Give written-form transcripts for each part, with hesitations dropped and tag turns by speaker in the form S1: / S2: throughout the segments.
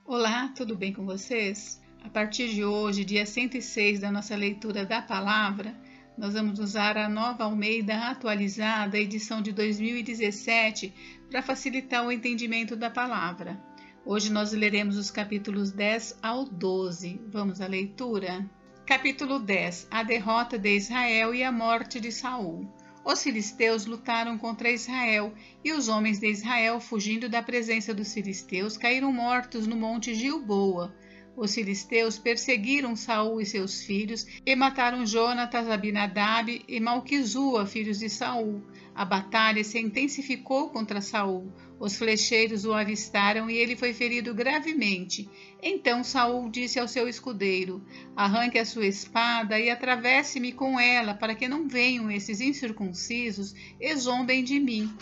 S1: Olá, tudo bem com vocês? A partir de hoje, dia 106 da nossa leitura da palavra, nós vamos usar a Nova Almeida atualizada, edição de 2017, para facilitar o entendimento da palavra. Hoje nós leremos os capítulos 10 ao 12. Vamos à leitura? Capítulo 10. A derrota de Israel e a morte de Saul. Os filisteus lutaram contra Israel, e os homens de Israel, fugindo da presença dos filisteus, caíram mortos no monte Gilboa. Os filisteus perseguiram Saul e seus filhos, e mataram Jonatas, Abinadab e Malquizua, filhos de Saul. A batalha se intensificou contra Saul. Os flecheiros o avistaram e ele foi ferido gravemente. Então Saul disse ao seu escudeiro: arranque a sua espada e atravesse-me com ela, para que não venham esses incircuncisos e zombem de mim.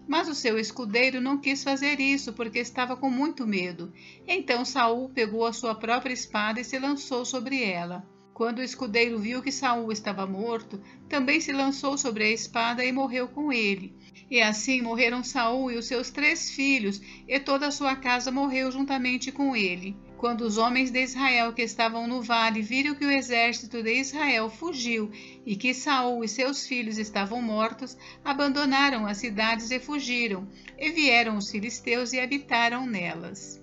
S1: Mas o seu escudeiro não quis fazer isso, porque estava com muito medo. Então Saul pegou a sua própria espada e se lançou sobre ela. Quando o escudeiro viu que Saul estava morto, também se lançou sobre a espada e morreu com ele. E assim morreram Saul e os seus 3 filhos, e toda a sua casa morreu juntamente com ele. Quando os homens de Israel que estavam no vale viram que o exército de Israel fugiu e que Saul e seus filhos estavam mortos, abandonaram as cidades e fugiram, e vieram os filisteus e habitaram nelas.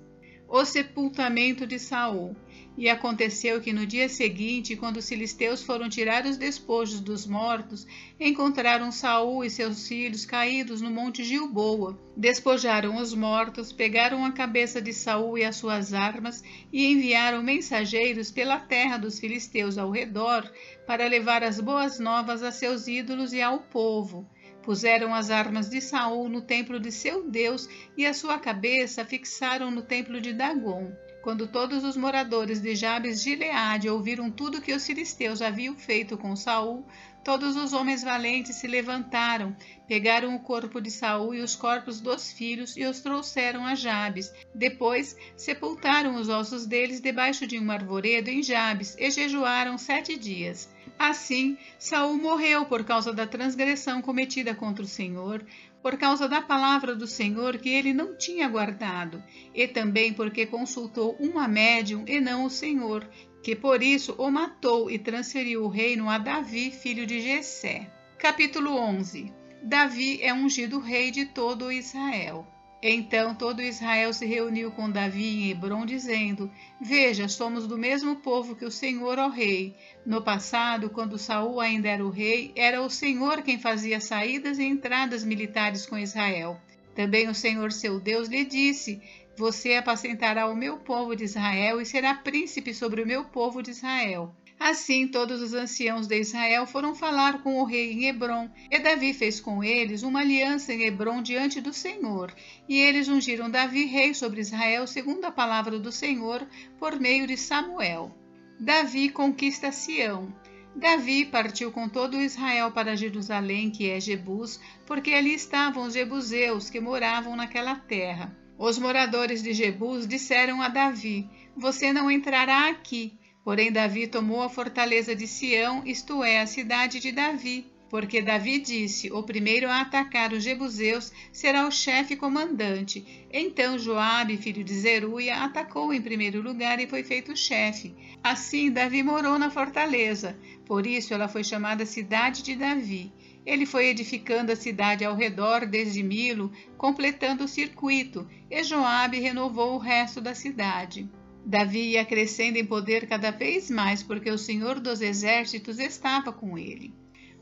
S1: O sepultamento de Saul. E aconteceu que no dia seguinte, quando os filisteus foram tirar os despojos dos mortos, encontraram Saul e seus filhos caídos no monte Gilboa. Despojaram os mortos, pegaram a cabeça de Saul e as suas armas e enviaram mensageiros pela terra dos filisteus ao redor para levar as boas novas a seus ídolos e ao povo. Puseram as armas de Saul no templo de seu Deus e a sua cabeça fixaram no templo de Dagon. Quando todos os moradores de Jabes de Gileade ouviram tudo que os filisteus haviam feito com Saul, todos os homens valentes se levantaram, pegaram o corpo de Saul e os corpos dos filhos e os trouxeram a Jabes. Depois sepultaram os ossos deles debaixo de um arvoredo em Jabes e jejuaram 7 dias. Assim, Saul morreu por causa da transgressão cometida contra o Senhor, por causa da palavra do Senhor que ele não tinha guardado, e também porque consultou uma médium e não o Senhor, que por isso o matou e transferiu o reino a Davi, filho de Jessé. Capítulo 11. Davi é ungido rei de todo Israel. Então todo Israel se reuniu com Davi em Hebrom, dizendo: veja, somos do mesmo povo que o Senhor, ó rei. No passado, quando Saul ainda era o rei, era o Senhor quem fazia saídas e entradas militares com Israel. Também o Senhor seu Deus lhe disse: você apacentará o meu povo de Israel e será príncipe sobre o meu povo de Israel. Assim, todos os anciãos de Israel foram falar com o rei em Hebrom, e Davi fez com eles uma aliança em Hebrom diante do Senhor, e eles ungiram Davi rei sobre Israel segundo a palavra do Senhor, por meio de Samuel. Davi conquista Sião. Davi partiu com todo Israel para Jerusalém, que é Jebus, porque ali estavam os jebuseus que moravam naquela terra. Os moradores de Jebus disseram a Davi: você não entrará aqui. Porém Davi tomou a fortaleza de Sião, isto é, a cidade de Davi, porque Davi disse: o primeiro a atacar os jebuseus será o chefe comandante. Então Joabe, filho de Zeruia, atacou em primeiro lugar e foi feito chefe. Assim Davi morou na fortaleza, por isso ela foi chamada cidade de Davi. Ele foi edificando a cidade ao redor desde Milo, completando o circuito, e Joabe renovou o resto da cidade. Davi ia crescendo em poder cada vez mais, porque o Senhor dos Exércitos estava com ele.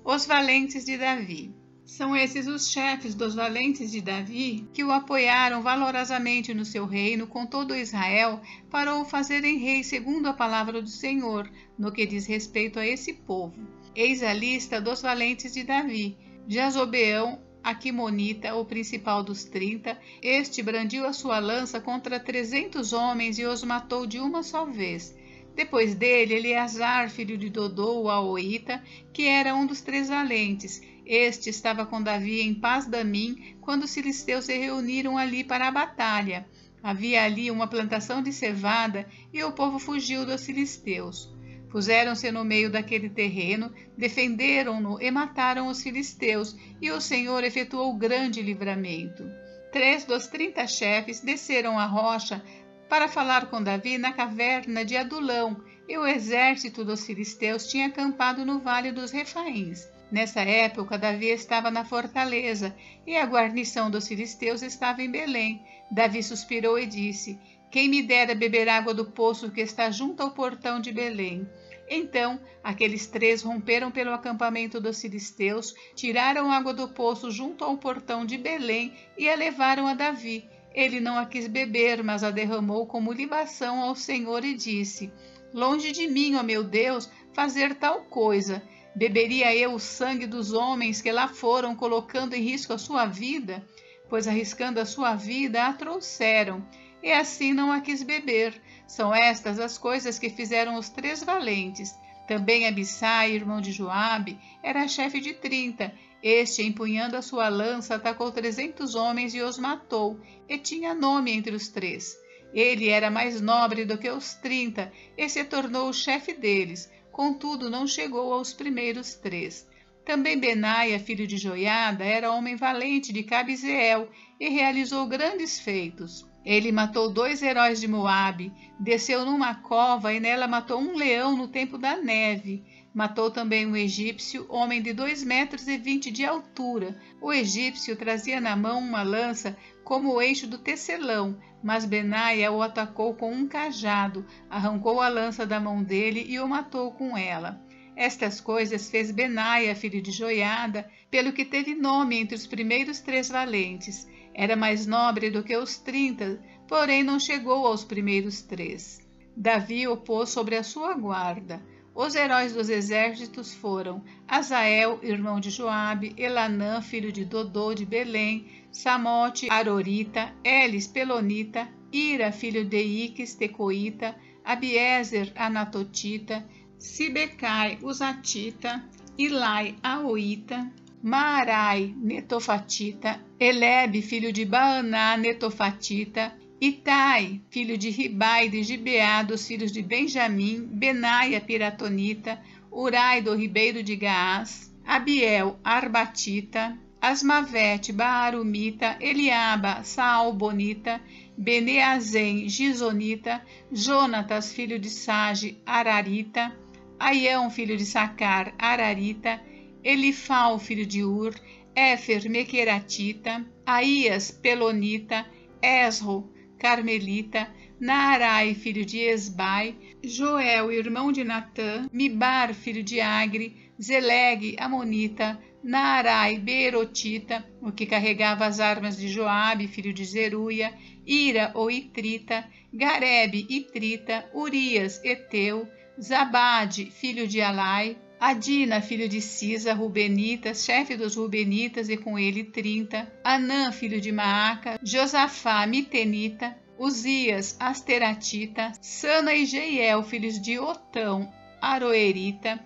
S1: Os valentes de Davi. São esses os chefes dos valentes de Davi que o apoiaram valorosamente no seu reino com todo Israel para o fazerem rei segundo a palavra do Senhor, no que diz respeito a esse povo. Eis a lista dos valentes de Davi: Jazobeão, Aquimonita, o principal dos 30, este brandiu a sua lança contra 300 homens e os matou de uma só vez. Depois dele, Eleazar, filho de Dodô, o Aoíta, que era um dos 3 valentes. Este estava com Davi em Pas-damim, quando os filisteus se reuniram ali para a batalha. Havia ali uma plantação de cevada e o povo fugiu dos filisteus. Puseram-se no meio daquele terreno, defenderam-no e mataram os filisteus, e o Senhor efetuou grande livramento. 3 dos 30 chefes desceram a rocha para falar com Davi na caverna de Adulão, e o exército dos filisteus tinha acampado no vale dos Refaíns. Nessa época, Davi estava na fortaleza, e a guarnição dos filisteus estava em Belém. Davi suspirou e disse: quem me dera beber água do poço que está junto ao portão de Belém. Então, aqueles 3 romperam pelo acampamento dos filisteus, tiraram água do poço junto ao portão de Belém e a levaram a Davi. Ele não a quis beber, mas a derramou como libação ao Senhor e disse: longe de mim, ó meu Deus, fazer tal coisa. Beberia eu o sangue dos homens que lá foram, colocando em risco a sua vida? Pois arriscando a sua vida a trouxeram, e assim não a quis beber. São estas as coisas que fizeram os 3 valentes. Também Abissai, irmão de Joabe, era chefe de 30. Este, empunhando a sua lança, atacou 300 homens e os matou, e tinha nome entre os 3. Ele era mais nobre do que os 30, e se tornou o chefe deles, contudo não chegou aos primeiros 3. Também Benaia, filho de Joiada, era homem valente de Cabizeel, e realizou grandes feitos. Ele matou 2 heróis de Moabe, desceu numa cova e nela matou um leão no tempo da neve. Matou também um egípcio, homem de 2,20 metros de altura. O egípcio trazia na mão uma lança como o eixo do tecelão, mas Benaia o atacou com um cajado, arrancou a lança da mão dele e o matou com ela. Estas coisas fez Benaia, filho de Joiada, pelo que teve nome entre os primeiros 3 valentes. Era mais nobre do que os 30, porém não chegou aos primeiros 3. Davi o pôs sobre a sua guarda. Os heróis dos exércitos foram Azael, irmão de Joabe, Elanã, filho de Dodô de Belém, Samote, Arorita, Elis, Pelonita, Ira, filho de Iques, Tecoíta, Abiezer, Anatotita, Sibecai, Uzatita, Ilai, Aoíta, Maarai, Netofatita, Elebe, filho de Baaná, Netofatita, Itai, filho de Ribai de Gibeá, dos filhos de Benjamim, Benaia, Piratonita, Urai, do ribeiro de Gaás, Abiel, Arbatita, Asmavete, Baarumita, Eliaba, Saalbonita, Beneazem, Gizonita, Jonatas, filho de Sage, Ararita, Aião, filho de Sacar, Ararita, Elifal, filho de Ur, Éfer, Mequeratita, Aías, Pelonita, Esro, Carmelita, Naarai, filho de Esbai, Joel, irmão de Natã, Mibar, filho de Agre, Zeleg, Amonita, Naarai, Beerotita, o que carregava as armas de Joabe, filho de Zeruia, Ira, ou Itrita, Garebe, Itrita, Urias, Eteu, Zabade, filho de Alai, Adina, filho de Sisa, Rubenita, chefe dos Rubenitas, e com ele 30, Anã, filho de Maaca, Josafá, Mitenita, Uzias, Asteratita, Sana e Jeiel, filhos de Otão, Aroerita,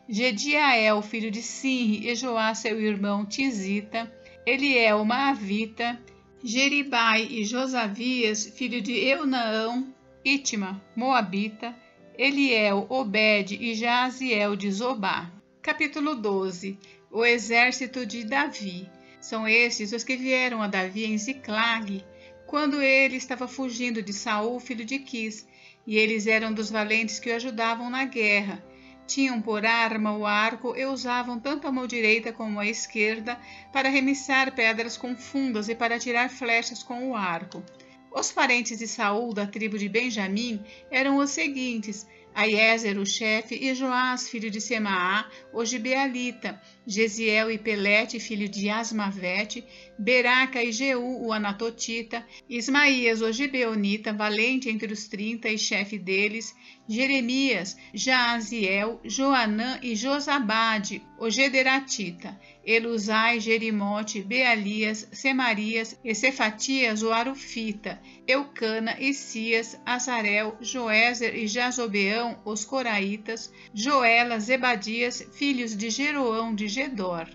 S1: Gediael, filho de Sinri, e Joá, seu irmão, Tizita, Eliel, Maavita, Jeribai e Josavias, filho de Eunaão, Itma, Moabita, Eliel, Obed e Jaziel de Zobá. Capítulo 12. O exército de Davi. São estes os que vieram a Davi em Ziclag, quando ele estava fugindo de Saul, filho de Quis, e eles eram dos valentes que o ajudavam na guerra. Tinham por arma o arco e usavam tanto a mão direita como a esquerda para arremessar pedras com fundas e para atirar flechas com o arco. Os parentes de Saul, da tribo de Benjamim, eram os seguintes: Aiezer, o chefe, e Joás, filho de Semaá, o gibealita, Gesiel e Pelete, filho de Asmavete, Beraca e Jeú, o anatotita, Ismaías, o gibeonita, valente entre os 30 e chefe deles, Jeremias, Jaaziel, Joanã e Josabade, o gederatita, Eluzai, Jerimote, Bealias, Semarias e Cefatias, o arufita, Eucana, Isias, Azarel, Joézer e Jazobeão, os coraitas, Joela, Zebadias, filhos de Jeroão de Gedor.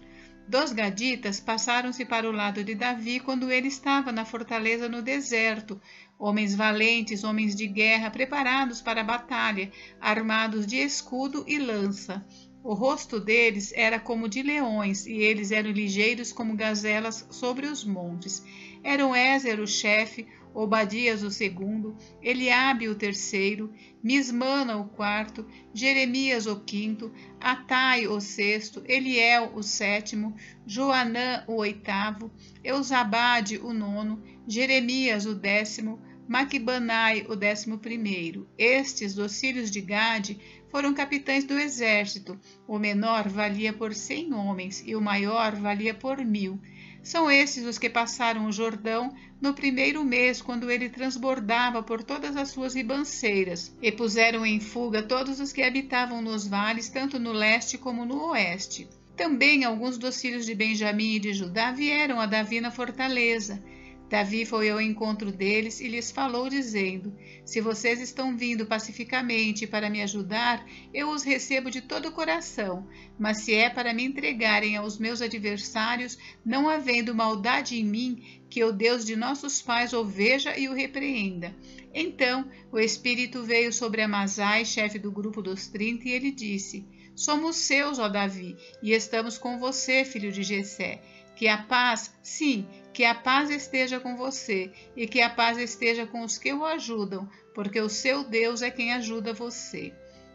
S1: Dos gaditas passaram-se para o lado de Davi quando ele estava na fortaleza no deserto, homens valentes, homens de guerra, preparados para a batalha, armados de escudo e lança. O rosto deles era como de leões, e eles eram ligeiros como gazelas sobre os montes. Eram Ézer, o chefe, Obadias o segundo, Eliabe o terceiro, Mismana o quarto, Jeremias o quinto, Atai o sexto, Eliel o sétimo, Joanã o oitavo, Eusabade o nono, Jeremias o décimo, Maquibanai o 11º. Estes, dos filhos de Gade, foram capitães do exército. O menor valia por 100 homens e o maior valia por 1000. São estes os que passaram o Jordão no primeiro mês, quando ele transbordava por todas as suas ribanceiras, e puseram em fuga todos os que habitavam nos vales, tanto no leste como no oeste. Também alguns dos filhos de Benjamim e de Judá vieram a Davi na fortaleza. Davi foi ao encontro deles e lhes falou, dizendo: Se vocês estão vindo pacificamente para me ajudar, eu os recebo de todo o coração. Mas se é para me entregarem aos meus adversários, não havendo maldade em mim, que o Deus de nossos pais o veja e o repreenda. Então o Espírito veio sobre Amasai, chefe do grupo dos 30, e ele disse: Somos seus, ó Davi, e estamos com você, filho de Jessé. Que a paz, sim, que a paz esteja com você, e que a paz esteja com os que o ajudam, porque o seu Deus é quem ajuda você.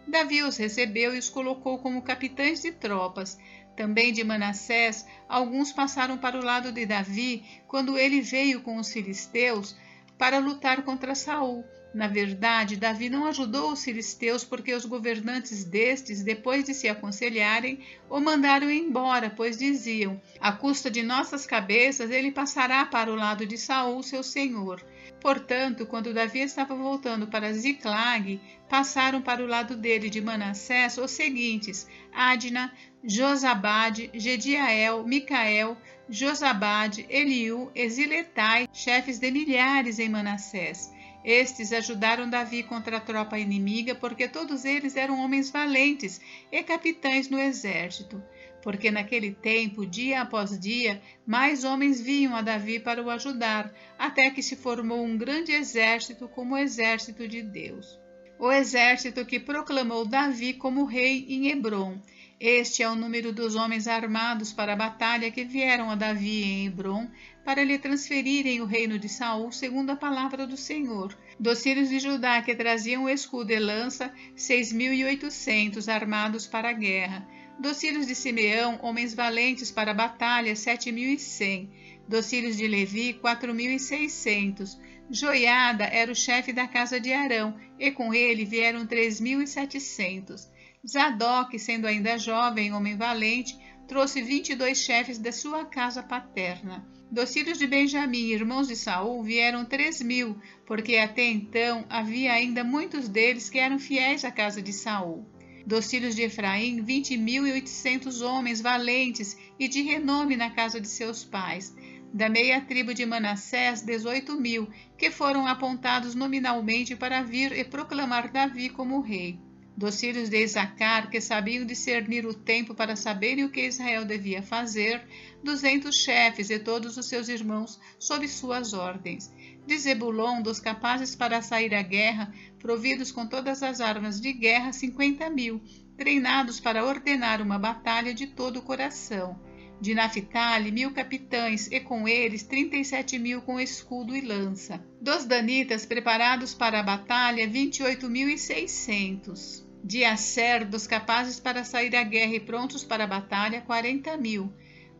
S1: Davi os recebeu e os colocou como capitães de tropas. Também de Manassés, alguns passaram para o lado de Davi, quando ele veio com os filisteus para lutar contra Saul. Na verdade, Davi não ajudou os filisteus porque os governantes destes, depois de se aconselharem, o mandaram embora, pois diziam: à custa de nossas cabeças, ele passará para o lado de Saul, seu senhor. Portanto, quando Davi estava voltando para Ziclag, passaram para o lado dele de Manassés os seguintes: Adna, Josabade, Gediael, Micael, Josabade, Eliú, Eziletai, chefes de milhares em Manassés. Estes ajudaram Davi contra a tropa inimiga, porque todos eles eram homens valentes e capitães no exército. Porque naquele tempo, dia após dia, mais homens vinham a Davi para o ajudar, até que se formou um grande exército como o exército de Deus. O exército que proclamou Davi como rei em Hebrom. Este é o número dos homens armados para a batalha que vieram a Davi em Hebrom, para lhe transferirem o reino de Saul, segundo a palavra do Senhor. Dos filhos de Judá que traziam escudo e lança, 6.800 armados para a guerra. Dos filhos de Simeão, homens valentes para a batalha, 7.100. Dos filhos de Levi, 4.600. Joiada era o chefe da casa de Arão, e com ele vieram 3.700. Zadok, sendo ainda jovem, homem valente, trouxe 22 chefes da sua casa paterna. Dos filhos de Benjamim, irmãos de Saul, vieram 3.000, porque até então havia ainda muitos deles que eram fiéis à casa de Saul. Dos filhos de Efraim, 20.800 homens valentes e de renome na casa de seus pais. Da meia tribo de Manassés, 18.000, que foram apontados nominalmente para vir e proclamar Davi como rei. Dos filhos de Isacar, que sabiam discernir o tempo para saberem o que Israel devia fazer, 200 chefes e todos os seus irmãos sob suas ordens. De Zebulon, dos capazes para sair à guerra, providos com todas as armas de guerra, 50.000, treinados para ordenar uma batalha de todo o coração. De Naphtali, 1.000 capitães, e com eles 37.000 com escudo e lança. Dos danitas, preparados para a batalha, 28.600. De Asser, dos capazes para sair à guerra e prontos para a batalha, 40.000.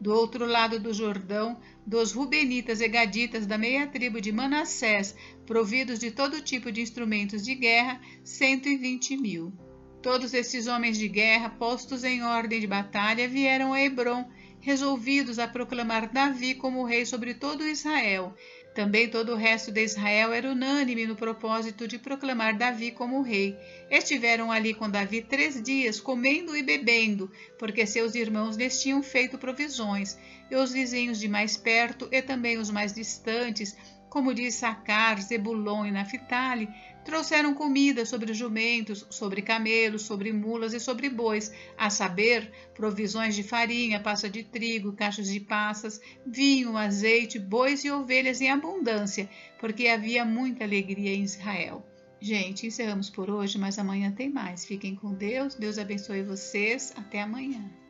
S1: Do outro lado do Jordão, dos Rubenitas e Gaditas da meia tribo de Manassés, providos de todo tipo de instrumentos de guerra, 120.000. Todos esses homens de guerra, postos em ordem de batalha, vieram a Hebrom, resolvidos a proclamar Davi como rei sobre todo Israel. Também todo o resto de Israel era unânime no propósito de proclamar Davi como rei. Estiveram ali com Davi 3 dias, comendo e bebendo, porque seus irmãos lhes tinham feito provisões, e os vizinhos de mais perto e também os mais distantes, como de Issacar, Zebulon e Naphtali, trouxeram comida sobre jumentos, sobre camelos, sobre mulas e sobre bois, a saber, provisões de farinha, pasta de trigo, cachos de passas, vinho, azeite, bois e ovelhas em abundância, porque havia muita alegria em Israel. Gente, encerramos por hoje, mas amanhã tem mais. Fiquem com Deus, Deus abençoe vocês. Até amanhã.